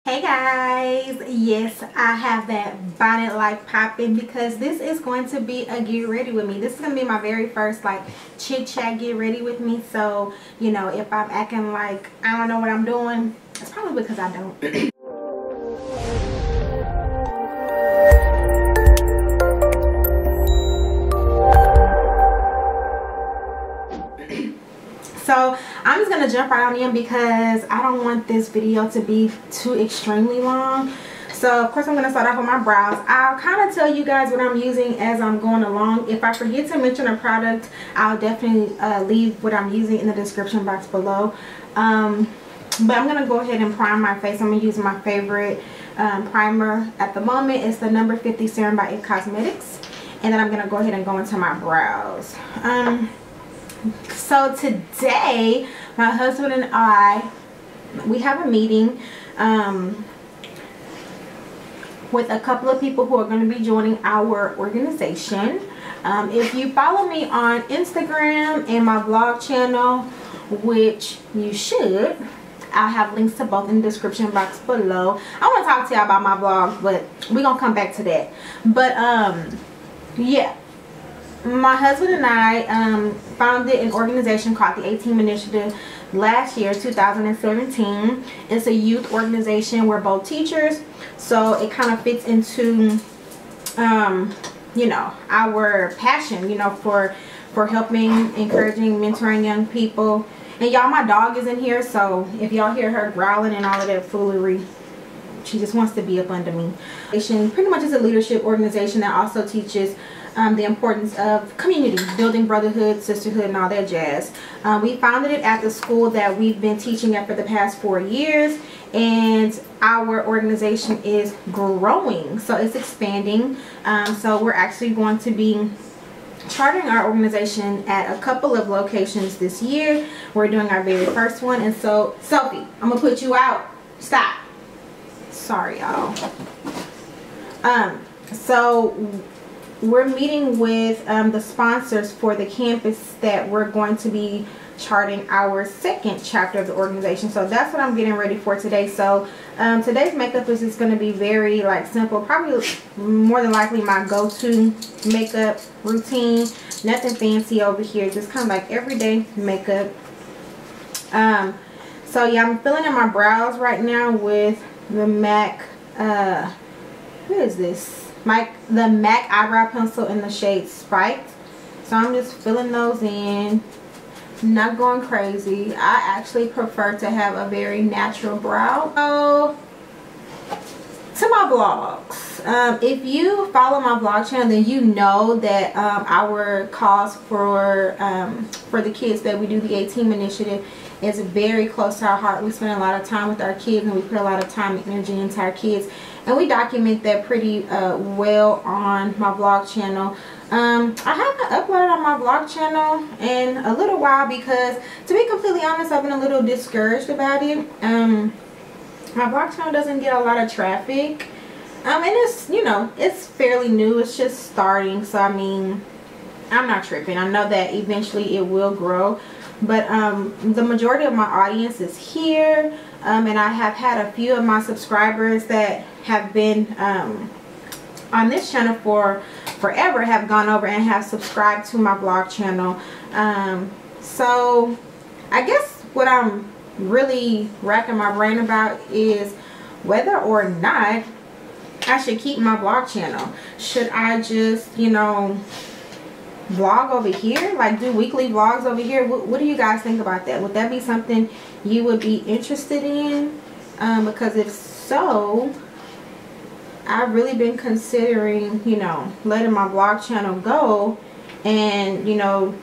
Hey guys, yes, I have that bonnet life popping because this is going to be a get ready with me. This is going to be my very first like chit chat get ready with me. So, you know, if I'm acting like I don't know what I'm doing, it's probably because I don't. So I'm just gonna jump right on in because I don't want this video to be too extremely long. So of course I'm gonna start off with my brows. I'll kind of tell you guys what I'm using as I'm going along. If I forget to mention a product, I'll definitely leave what I'm using in the description box below. But I'm gonna go ahead and prime my face. I'm gonna use my favorite primer at the moment. It's the number 50 serum by It Cosmetics, and then I'm gonna go ahead and go into my brows. So today my husband and I, we have a meeting with a couple of people who are going to be joining our organization. If you follow me on Instagram and my vlog channel, which you should, I'll have links to both in the description box below. I want to talk to y'all about my vlog, but we're gonna come back to that. But yeah, my husband and I founded an organization called the A-Team Initiative last year, 2017. It's a youth organization. We're both teachers, so it kind of fits into you know, our passion, you know, for helping, encouraging, mentoring young people. And y'all, my dog is in here, so if y'all hear her growling and all of that foolery, she just wants to be up under me. Pretty much is a leadership organization that also teaches the importance of community, building brotherhood, sisterhood, and all that jazz. We founded it at the school that we've been teaching at for the past 4 years, and our organization is growing, so it's expanding. So we're actually going to be chartering our organization at a couple of locations this year. We're doing our very first one, and so Sophie, I'm gonna put you out. Stop. Sorry, y'all. So we're meeting with the sponsors for the campus that we're going to be charting our second chapter of the organization. So that's what I'm getting ready for today. So today's makeup is just going to be very like simple, probably more than likely my go-to makeup routine. Nothing fancy over here, just kind of like everyday makeup. So yeah, I'm filling in my brows right now with the MAC what is this? The MAC eyebrow pencil in the shade Spiked. So I'm just filling those in, not going crazy. I actually prefer to have a very natural brow. So to my vlogs, if you follow my vlog channel, then you know that our cause for the kids that we do, the A-Team Initiative, is very close to our heart. We spend a lot of time with our kids, and we put a lot of time and energy into our kids, and we document that pretty well on my vlog channel. I haven't uploaded on my vlog channel in a little while because, to be completely honest, I've been a little discouraged about it. My vlog channel doesn't get a lot of traffic, and it's, you know, it's fairly new. It's just starting, so I mean, I'm not tripping. I know that eventually it will grow, but the majority of my audience is here, and I have had a few of my subscribers that have been on this channel for forever have gone over and have subscribed to my vlog channel. So I guess what I'm really racking my brain about is whether or not I should keep my vlog channel. Should I just, you know, vlog over here, like do weekly vlogs over here? What do you guys think about that? Would that be something you would be interested in? Because if so, I've really been considering, you know, letting my vlog channel go and, you know,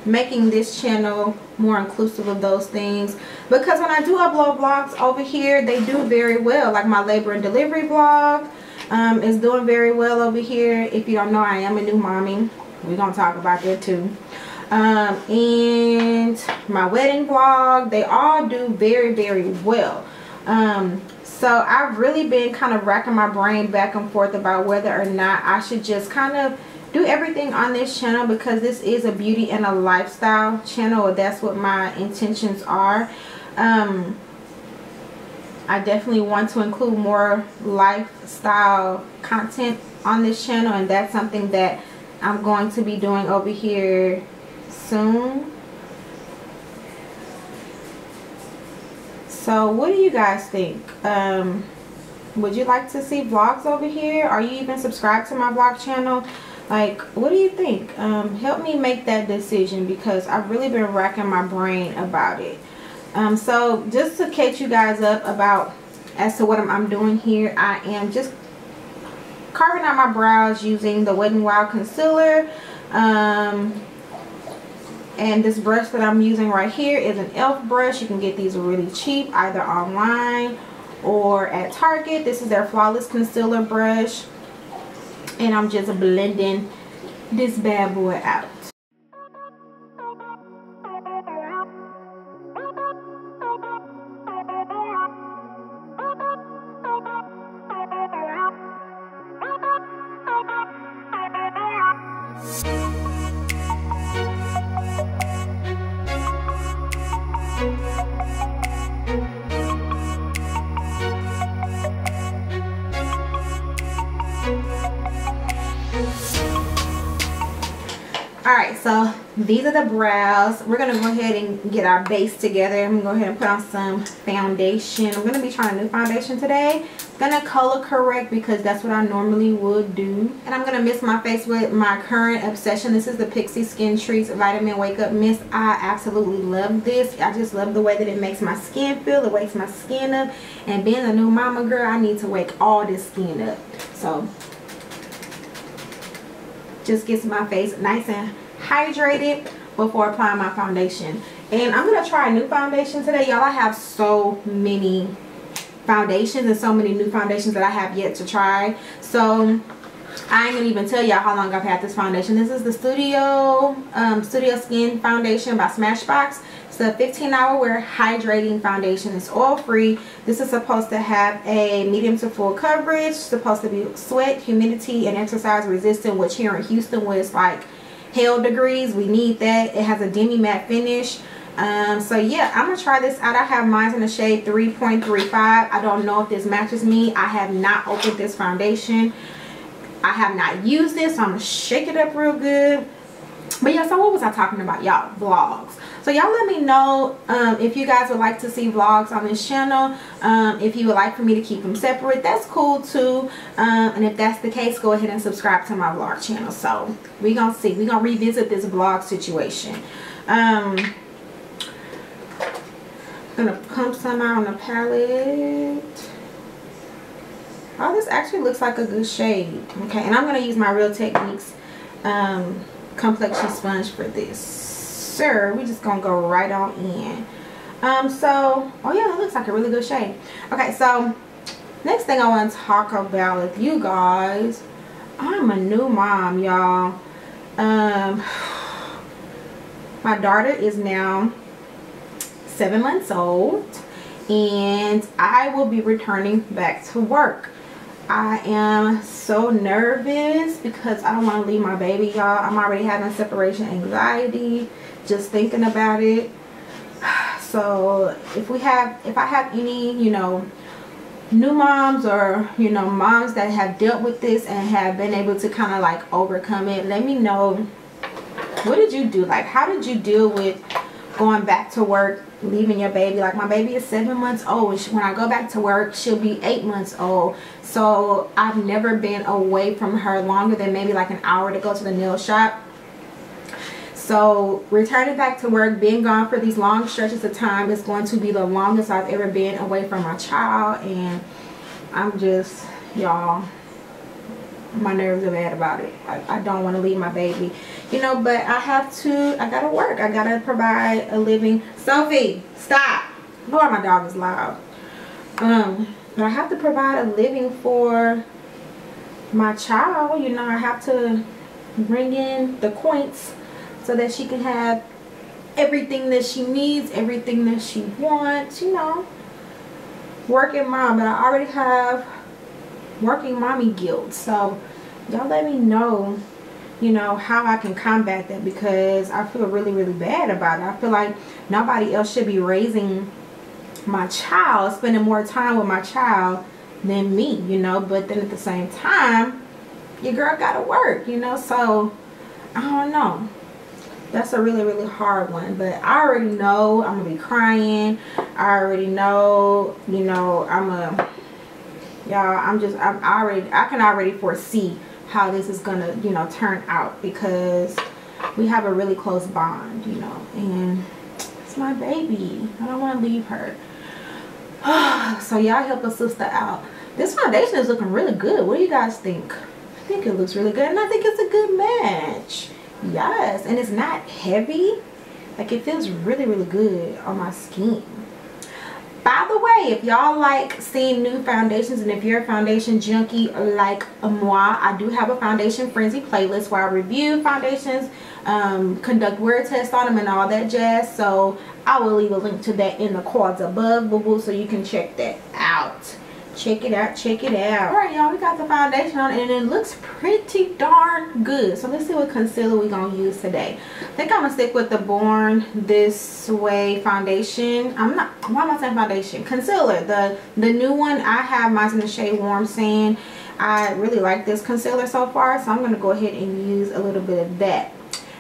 making this channel more inclusive of those things. Because when I do upload vlogs over here, they do very well. Like my labor and delivery vlog is doing very well over here. If you don't know, I am a new mommy. We're gonna talk about that too. And my wedding vlog, they all do very, very well. So I've really been kind of racking my brain back and forth about whether or not I should just kind of do everything on this channel, because this is a beauty and a lifestyle channel. That's what my intentions are. I definitely want to include more lifestyle content on this channel, and that's something that I'm going to be doing over here soon. So what do you guys think? Would you like to see vlogs over here? Are you even subscribed to my vlog channel? Like, what do you think? Help me make that decision, because I've really been racking my brain about it. So just to catch you guys up about as to what I'm doing here, I am just carving out my brows using the Wet n Wild concealer. And this brush that I'm using right here is an e.l.f. brush. You can get these really cheap either online or at Target. This is their Flawless Concealer brush. And I'm just blending this bad boy out. Alright, so these are the brows. We're going to go ahead and get our base together. I'm going to go ahead and put on some foundation. I'm going to be trying a new foundation today. I'm going to color correct because that's what I normally would do. And I'm going to mist my face with my current obsession. This is the Pixie Skin Treats Vitamin Wake Up Mist. I absolutely love this. I just love the way that it makes my skin feel. It wakes my skin up. And being a new mama girl, I need to wake all this skin up. So just gets my face nice and hydrated before applying my foundation. And I'm gonna try a new foundation today, y'all. I have so many foundations and so many new foundations that I have yet to try, so I ain't gonna even tell y'all how long I've had this foundation. This is the Studio Skin Foundation by Smashbox. It's a 15-hour wear hydrating foundation. It's oil free. This is supposed to have a medium to full coverage, supposed to be sweat, humidity, and exercise resistant, which here in Houston was like hell degrees. We need that. It has a demi matte finish. So yeah, I'm gonna try this out. I have mine in the shade 3.35. I don't know if this matches me. I have not opened this foundation. I have not used this, so I'm gonna shake it up real good. But yeah, so what was I talking about, y'all? Vlogs. So y'all let me know if you guys would like to see vlogs on this channel. If you would like for me to keep them separate, that's cool too. And if that's the case, go ahead and subscribe to my vlog channel. So we gonna see. We gonna revisit this vlog situation. I'm gonna pump some out on the palette. Oh, this actually looks like a good shade. Okay, and I'm gonna use my Real Techniques complexion sponge for this. Sir, we just gonna go right on in. So, oh yeah, it looks like a really good shade. Okay, so next thing I want to talk about with you guys, I'm a new mom, y'all. My daughter is now 7 months old, and I will be returning back to work. I am so nervous because I don't want to leave my baby, y'all. I'm already having separation anxiety just thinking about it. So if I have any, you know, new moms or, you know, moms that have dealt with this and have been able to kind of like overcome it, let me know, what did you do? Like, how did you deal with going back to work, leaving your baby? Like, my baby is 7 months old. When I go back to work, she'll be 8 months old. So I've never been away from her longer than maybe like an hour to go to the nail shop. So returning back to work, being gone for these long stretches of time is going to be the longest I've ever been away from my child. And I'm just, y'all, my nerves are bad about it. I don't want to leave my baby, you know, but I gotta work. I gotta provide a living. Sophie, stop. Lord, my dog is loud. But I have to provide a living for my child. You know, I have to bring in the coins so that she can have everything that she needs, everything that she wants, you know. Working mom, but I already have working mommy guilt. So y'all let me know, you know, how I can combat that, because I feel really, really bad about it. I feel like nobody else should be raising my child, spending more time with my child than me, you know. But then at the same time, your girl gotta work, you know. So I don't know, that's a really, really hard one. But I already know I'm gonna be crying. I already know, you know, I can already foresee how this is gonna, you know, turn out, because we have a really close bond, you know, and it's my baby. I don't want to leave her. So y'all help a sister out. This foundation is looking really good. What do you guys think? I think it looks really good, and I think it's a good match. Yes, and it's not heavy. Like, it feels really, really good on my skin. By the way, if y'all like seeing new foundations, and if you're a foundation junkie like moi, I do have a foundation frenzy playlist where I review foundations, conduct wear tests on them, and all that jazz. So I will leave a link to that in the cards above, boo-boo, so you can check that out. Check it out, check it out. All right, y'all, we got the foundation on, and it looks pretty darn good. So let's see what concealer we're gonna use today. I think I'm gonna stick with the Born This Way foundation. Why am I saying foundation? Concealer, the new one. I have mine in the shade Warm Sand. I really like this concealer so far, so I'm gonna go ahead and use a little bit of that.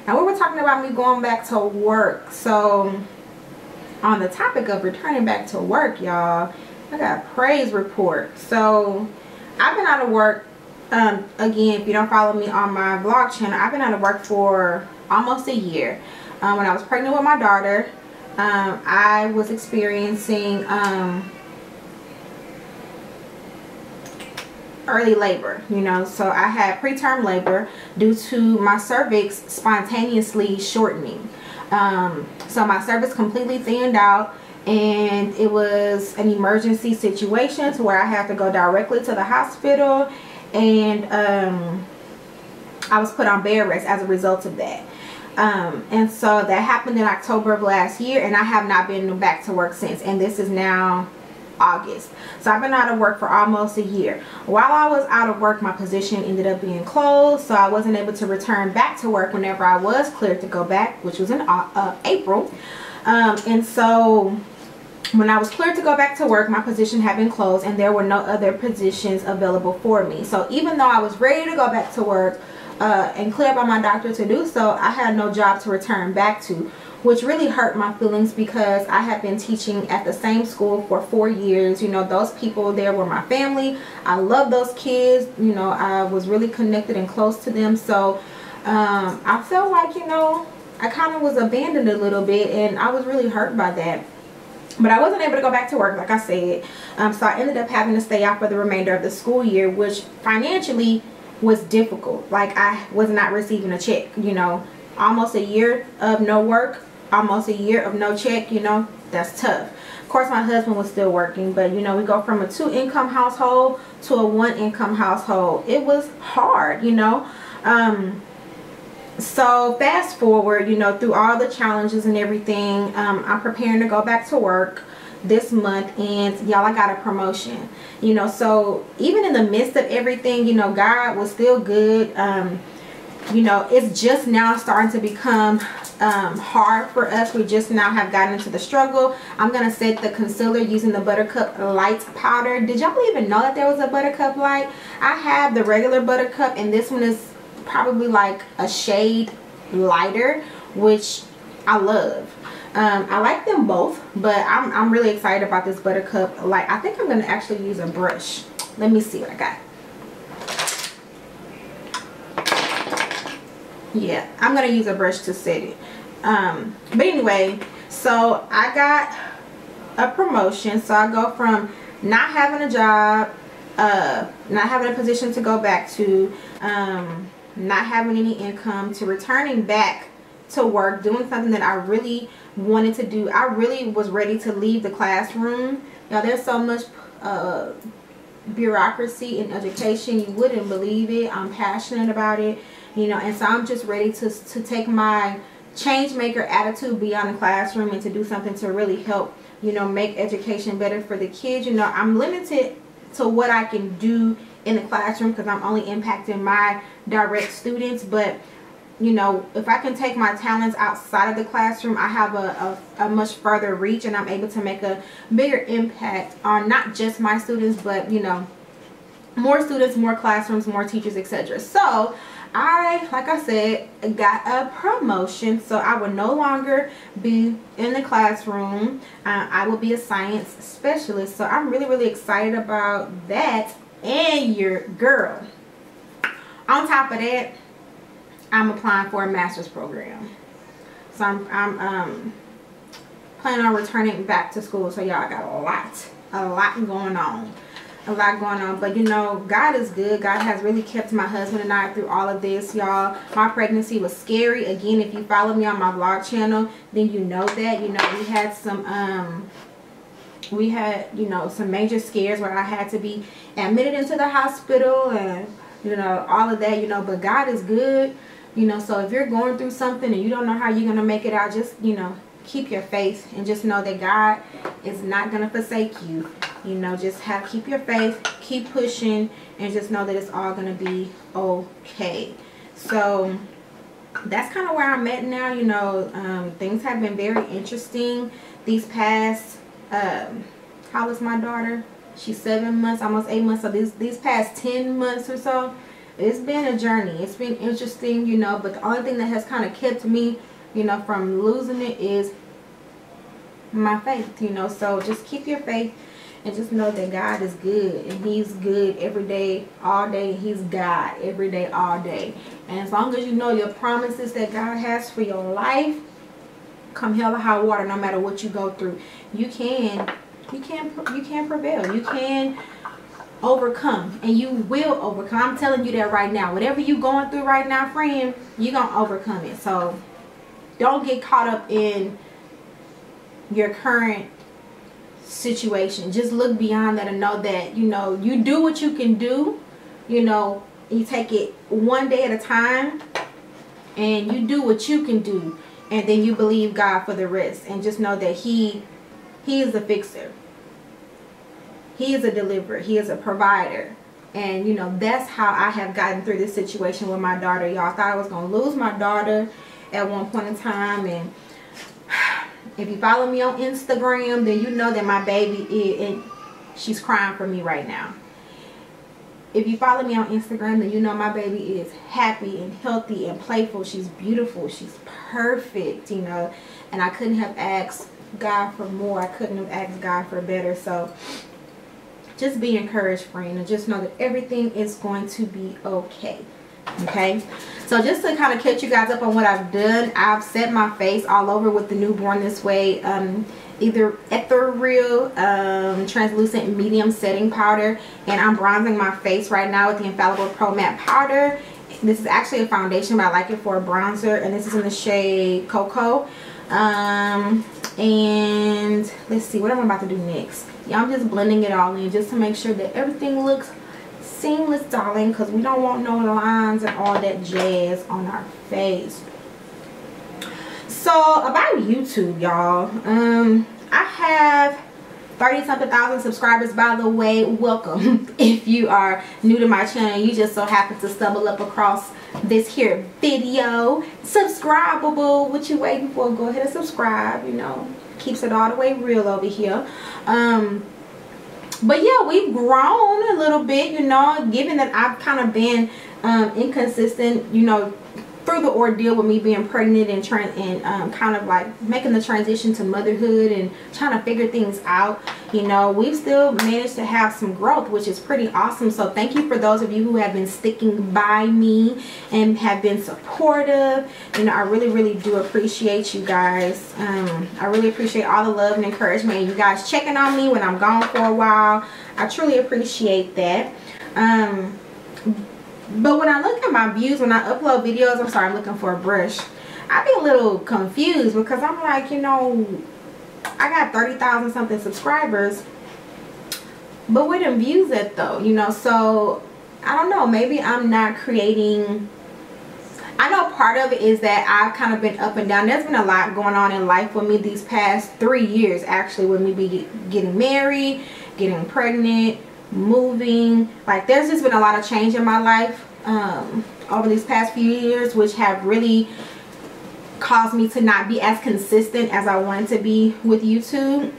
Now, we were talking about me going back to work. So on the topic of returning back to work, y'all, I got a praise report. So I've been out of work, again, if you don't follow me on my vlog channel, I've been out of work for almost a year. When I was pregnant with my daughter, I was experiencing early labor, you know. So I had preterm labor due to my cervix spontaneously shortening. So my cervix completely thinned out, and it was an emergency situation to where I had to go directly to the hospital, and I was put on bed rest as a result of that. And so that happened in October of last year, and I have not been back to work since, and this is now August. So I've been out of work for almost a year. While I was out of work, my position ended up being closed, so I wasn't able to return back to work whenever I was cleared to go back, which was in April. And so when I was cleared to go back to work, my position had been closed, and there were no other positions available for me. So even though I was ready to go back to work and cleared by my doctor to do so, I had no job to return back to, which really hurt my feelings, because I had been teaching at the same school for 4 years. You know, those people there were my family. I love those kids. You know, I was really connected and close to them. So I felt like, you know, I kind of was abandoned a little bit, and I was really hurt by that. But I wasn't able to go back to work, like I said. So I ended up having to stay out for the remainder of the school year, which financially was difficult. Like, I was not receiving a check, you know. Almost a year of no work, almost a year of no check, you know, that's tough. Of course, my husband was still working, but, you know, we go from a 2-income household to a 1-income household. It was hard, you know. So fast forward, you know, through all the challenges and everything, I'm preparing to go back to work this month, and y'all, I got a promotion, you know. So even in the midst of everything, you know, God was still good. You know, it's just now starting to become hard for us. We just now have gotten into the struggle. I'm gonna set the concealer using the Buttercup Light powder. Did y'all even know that there was a Buttercup Light? I have the regular Buttercup, and this one is probably like a shade lighter, which I love. I like them both, but I'm really excited about this Buttercup Light. I think I'm gonna actually use a brush. Let me see what I got. Yeah, I'm gonna use a brush to set it. But anyway, so I got a promotion. So I go from not having a job, not having a position to go back to, not having any income, to returning back to work, doing something that I really wanted to do. I really was ready to leave the classroom. Now, there's so much bureaucracy in education, you wouldn't believe it. I'm passionate about it, you know, and so I'm just ready to take my change maker attitude beyond the classroom and to do something to really help, you know, make education better for the kids. You know, I'm limited to what I can do in the classroom because I'm only impacting my direct students, but you know, if I can take my talents outside of the classroom, I have a much further reach, and I'm able to make a bigger impact on not just my students, but, you know, more students, more classrooms, more teachers, etc. So like I said, got a promotion, so I will no longer be in the classroom. I will be a science specialist, so I'm really excited about that. And your girl, on top of that, I'm applying for a master's program, so I'm planning on returning back to school. So y'all, got a lot going on. But you know, God is good. God has really kept my husband and I through all of this, y'all. My pregnancy was scary. Again, if you follow me on my vlog channel, then you know that, you know, we had you know, some major scares where I had to be admitted into the hospital, and you know, all of that, you know. But God is good, you know. So if you're going through something and you don't know how you're gonna make it out, just, you know, keep your faith and just know that God is not gonna forsake you. You know, just keep your faith, keep pushing, and just know that it's all gonna be okay. So that's kind of where I'm at now. You know, things have been very interesting these past how old is my daughter? She's 7 months, almost 8 months. So these past 10 months or so, it's been a journey. It's been interesting, you know. But the only thing that has kind of kept me, you know, from losing it is my faith, you know. So just keep your faith and just know that God is good, and He's good every day, all day. He's God every day, all day. And as long as you know your promises that God has for your life, come hell or high water, no matter what you go through, you can prevail. You can overcome, and you will overcome. I'm telling you that right now. Whatever you're going through right now, friend, you're gonna overcome it. So don't get caught up in your current situation. Just look beyond that and know that, you know, you do what you can do. You know, you take it one day at a time, and you do what you can do, and then you believe God for the rest, and just know that He is a fixer. He is a deliverer. He is a provider. And you know, that's how I have gotten through this situation with my daughter. Y'all, thought I was gonna lose my daughter at one point in time, and if you follow me on Instagram, then you know that my baby is, she's crying for me right now. If you follow me on Instagram, then you know my baby is happy and healthy and playful. She's beautiful. She's perfect, you know. And I couldn't have asked God for more. I couldn't have asked God for better. So just be encouraged, friend, and just know that everything is going to be okay. Okay, so just to kind of catch you guys up on what I've done, I've set my face all over with the Newborn This Way either ethereal translucent medium setting powder, and I'm bronzing my face right now with the Infallible Pro Matte powder. This is actually a foundation, but I like it for a bronzer, and this is in the shade Cocoa. And let's see what I'm about to do next. Yeah, I'm just blending it all in just to make sure that everything looks seamless, darling, because we don't want no lines and all that jazz on our face. So about YouTube, y'all, I have 30-something thousand subscribers, by the way. Welcome. If you are new to my channel, you just so happen to stumble up across this here video, subscribable. What you waiting for? Go ahead and subscribe. You know, keeps it all the way real over here. But yeah, we've grown a little bit, you know, given that I've kind of been inconsistent, you know, through the ordeal with me being pregnant and kind of like making the transition to motherhood and trying to figure things out. You know, we've still managed to have some growth, which is pretty awesome. So thank you for those of you who have been sticking by me and have been supportive. You know, I really do appreciate you guys. I really appreciate all the love and encouragement, and you guys checking on me when I'm gone for a while. I truly appreciate that. But when I look at my views, when I upload videos, I'm sorry, I'm looking for a brush, I be a little confused, because I'm like, you know, I got 30,000 something subscribers, but where them views at though, you know? So I don't know, maybe I'm not creating. I know part of it is that I've kind of been up and down. There's been a lot going on in life with me these past 3 years, actually, with me getting married, getting pregnant, moving. Like, there's just been a lot of change in my life over these past few years, which have really caused me to not be as consistent as I wanted to be with YouTube.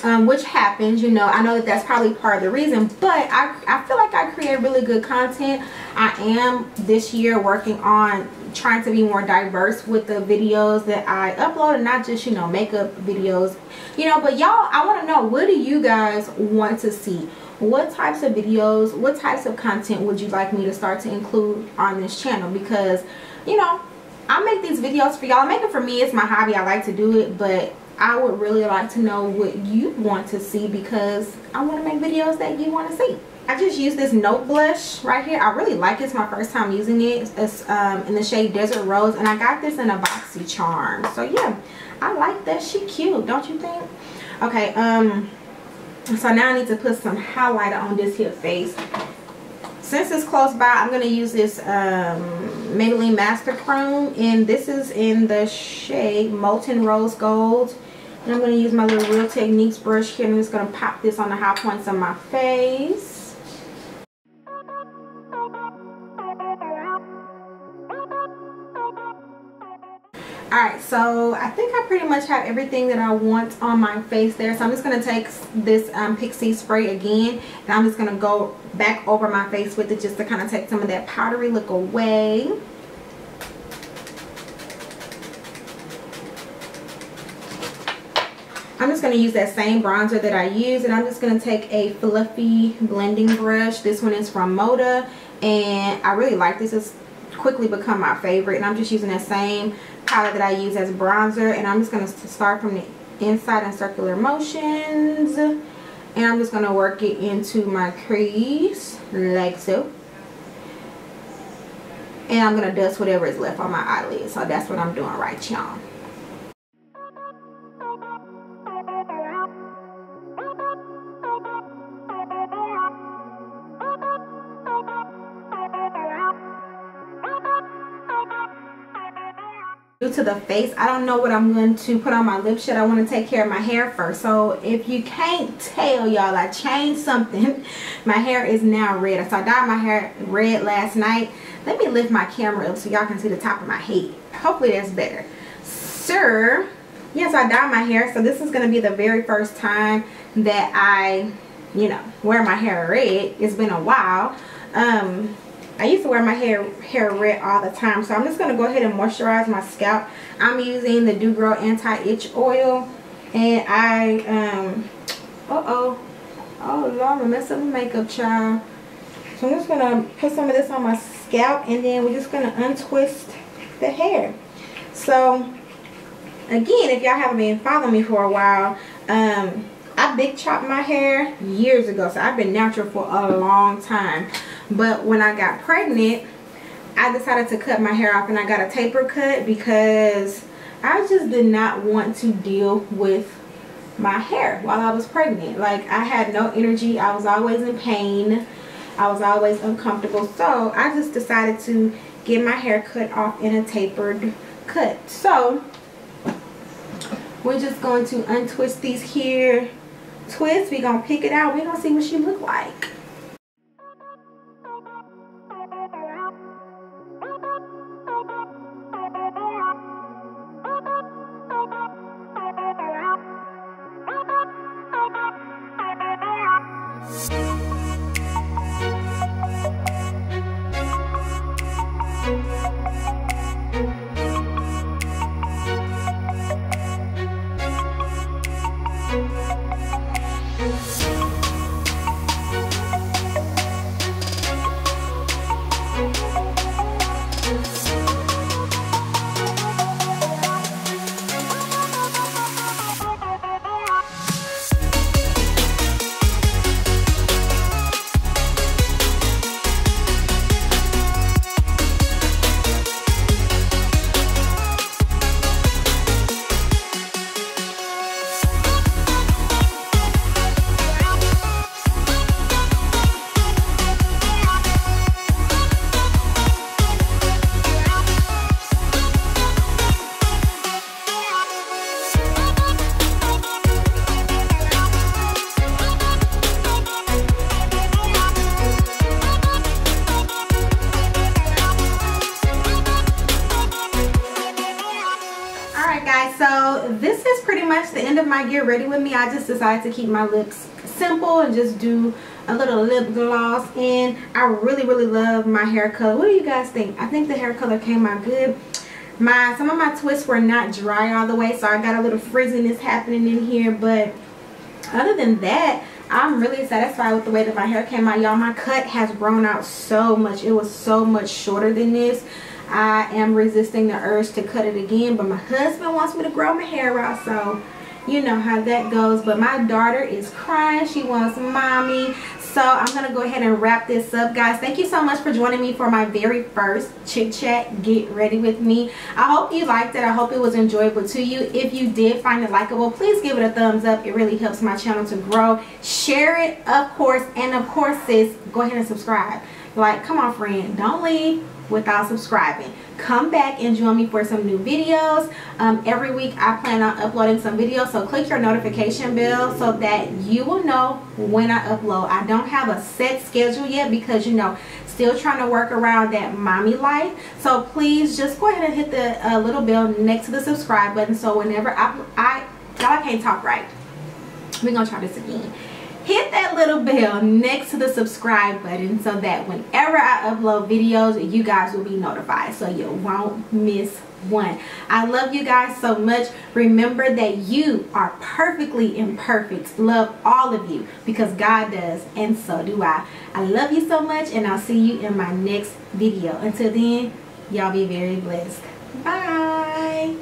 Which happens, you know. I know that that's probably part of the reason, but I feel like I create really good content. I am this year working on trying to be more diverse with the videos that I upload, and not just, you know, makeup videos, you know. But y'all, I want to know, what do you guys want to see? What types of videos, what types of content would you like me to start to include on this channel? Because, you know, I make these videos for y'all. I make it for me. It's my hobby. I like to do it, but I would really like to know what you want to see, because I want to make videos that you want to see. I just used this Note blush right here. I really like it. It's my first time using it. It's in the shade Desert Rose, and I got this in a Boxy Charm. So yeah, I like that. She cute, don't you think? Okay, so now I need to put some highlighter on this here face. Since it's close by, I'm going to use this Maybelline Master Chrome, and this is in the shade Molten Rose Gold. And I'm going to use my little Real Techniques brush here, and I'm just going to pop this on the high points of my face. Alright, so I think I pretty much have everything that I want on my face there. So I'm just going to take this Pixie spray again, and I'm just going to go back over my face with it, just to kind of take some of that powdery look away. I'm just going to use that same bronzer that I used, and I'm just going to take a fluffy blending brush. This one is from Moorea, and I really like this. It's quickly become my favorite, and I'm just using that same powder that I use as bronzer, and I'm just going to start from the inside in circular motions, and I'm just going to work it into my crease like so, and I'm going to dust whatever is left on my eyelid. So that's what I'm doing right, y'all. Due to the face, I don't know what I'm going to put on my lips yet. I want to take care of my hair first. So if you can't tell, y'all, I changed something. My hair is now red. So I dyed my hair red last night. Let me lift my camera up so y'all can see the top of my head. Hopefully that's better. Sir, yes, I dyed my hair. So this is going to be the very first time that I, you know, wear my hair red. It's been a while. I used to wear my hair red all the time, so I'm just going to go ahead and moisturize my scalp. I'm using the Do Girl Anti-Itch Oil, and oh Lord, I'm gonna mess up my makeup, child. So I'm just going to put some of this on my scalp, and then we're just going to untwist the hair. So again, if y'all haven't been following me for a while, I big chopped my hair years ago, so I've been natural for a long time. But when I got pregnant, I decided to cut my hair off, and I got a taper cut because I just did not want to deal with my hair while I was pregnant. Like, I had no energy. I was always in pain. I was always uncomfortable. So I just decided to get my hair cut off in a tapered cut. So we're just going to untwist these here twists. We're going to pick it out. We're going to see what she look like. this is pretty much the end of my get ready with me. I just decided to keep my lips simple and just do a little lip gloss. And I really love my hair color. What do you guys think? I think the hair color came out good. Some of my twists were not dry all the way, so I got a little frizziness happening in here. But other than that, I'm really satisfied with the way that my hair came out. Y'all, my cut has grown out so much. It was so much shorter than this. I am resisting the urge to cut it again, but my husband wants me to grow my hair out, so you know how that goes. But my daughter is crying. She wants mommy. So I'm going to go ahead and wrap this up, guys. Thank you so much for joining me for my very first chit chat get ready with me. I hope you liked it. I hope it was enjoyable to you. If you did find it likable, please give it a thumbs up. It really helps my channel to grow. Share it, of course. And of course, sis, go ahead and subscribe. Like, come on, friend. Don't leave without subscribing. Come back and join me for some new videos. Every week I plan on uploading some videos, so click your notification bell so that you will know when I upload. I don't have a set schedule yet because, you know, still trying to work around that mommy life. So please just go ahead and hit the little bell next to the subscribe button, so whenever I can't talk right. We're gonna try this again. Hit that little bell next to the subscribe button so that whenever I upload videos, you guys will be notified, so you won't miss one. I love you guys so much. Remember that you are perfectly imperfect. Love all of you because God does, and so do I. I love you so much, and I'll see you in my next video. Until then, y'all be very blessed. Bye.